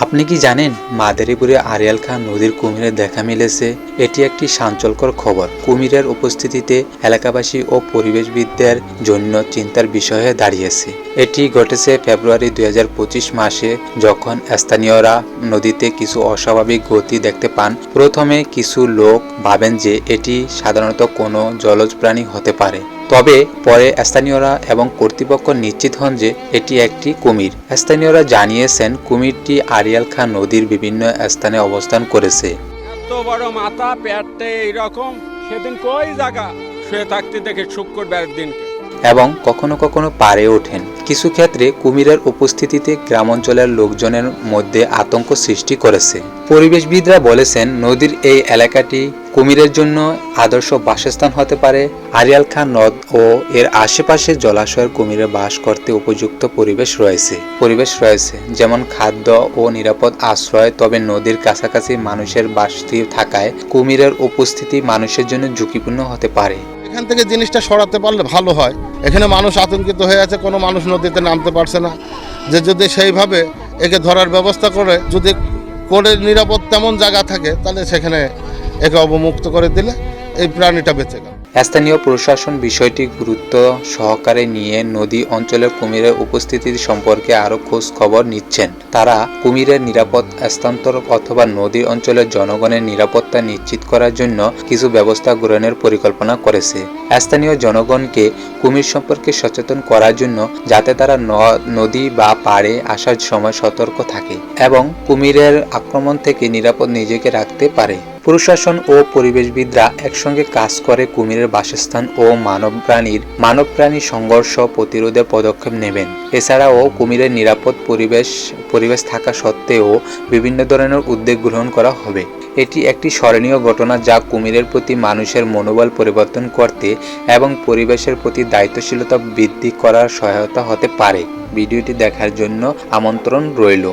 আপনি কি জানেন মাদারীপুরে আড়িয়াল খাঁ নদীর কুমিরের দেখা মিলেছে? এটি একটি চাঞ্চল্যকর খবর। কুমিরের উপস্থিতিতে এলাকাবাসী ও পরিবেশবিদদের জন্য চিন্তার বিষয় হয়ে দাঁড়িয়েছে। এটি ঘটেছে ফেব্রুয়ারি 2025 মাসে, যখন স্থানীয়রা নদীতে কিছু অস্বাভাবিক গতি দেখতে পান। প্রথমে কিছু লোক ভাবেন যে এটি সাধারণত কোনো জলজ প্রাণী হতে পারে, তবে পরে স্থানীয়রা এবং কর্তৃপক্ষ নিশ্চিত হন যে এটি একটি কুমির। স্থানীয়রা জানিয়েছেন কুমিরটি আড়িয়াল খাঁ নদীর বিভিন্ন স্থানে অবস্থান করেছে। এত বড় মাথা, পেটটা এইরকম, সেদিন কই জায়গা শুয়ে থাকতে দেখে শুক্রবারের দিনকে, এবং কখনো কখনো পারে ওঠেন। কিছু ক্ষেত্রে কুমিরের উপস্থিতিতে গ্রামাঞ্চলের লোকজনের মধ্যে আতঙ্ক সৃষ্টি করেছে। পরিবেশবিদরা বলেছেন নদীর এই এলাকাটি কুমিরের জন্য আদর্শ বাসস্থান হতে পারে। আড়িয়াল খাঁ নদ ও এর আশেপাশে জলাশয়ের কুমিরের বাস করতে উপযুক্ত পরিবেশ রয়েছে, যেমন খাদ্য ও নিরাপদ আশ্রয়। তবে নদীর কাছাকাছি মানুষের বাসতি থাকায় কুমিরের উপস্থিতি মানুষের জন্য ঝুঁকিপূর্ণ হতে পারে। এখান থেকে জিনিসটা সরাতে পারলে ভালো হয়। এখানে মানুষ আতঙ্কিত হয়ে আছে, কোনো মানুষ নদীতে নামতে পারছে না। যে যদি সেইভাবে একে ধরার ব্যবস্থা যদি নিরাপদ তেমন জায়গা থাকে, তাহলে সেখানে একে অবমুক্ত করে দিলে এই প্রাণীটা বেঁচে গেল। স্থানীয় প্রশাসন বিষয়টি গুরুত্ব সহকারে নিয়ে নদী অঞ্চলের কুমিরের উপস্থিতি সম্পর্কে আরও খোঁজ খবর নিচ্ছেন। তারা কুমিরের নিরাপদ স্থানান্তর অথবা নদী অঞ্চলের জনগণের নিরাপত্তা নিশ্চিত করার জন্য কিছু ব্যবস্থা গ্রহণের পরিকল্পনা করেছে। স্থানীয় জনগণকে কুমির সম্পর্কে সচেতন করার জন্য, যাতে তারা নদী বা পাড়ে আসার সময় সতর্ক থাকে এবং কুমিরের আক্রমণ থেকে নিরাপদ নিজেকে রাখতে পারে। প্রশাসন ও পরিবেশবিদরা একসঙ্গে কাজ করে কুমিরের বাসস্থান ও মানব-প্রাণী সংঘর্ষ প্রতিরোধে পদক্ষেপ নেবেন। এছাড়াও কুমিরের নিরাপদ পরিবেশ থাকা সত্ত্বেও বিভিন্ন ধরনের উদ্যোগ গ্রহণ করা হবে। এটি একটি স্মরণীয় ঘটনা যা কুমিরের প্রতি মানুষের মনোবল পরিবর্তন করতে এবং পরিবেশের প্রতি দায়িত্বশীলতা বৃদ্ধি করার সহায়তা হতে পারে। ভিডিওটি দেখার জন্য আমন্ত্রণ রইল।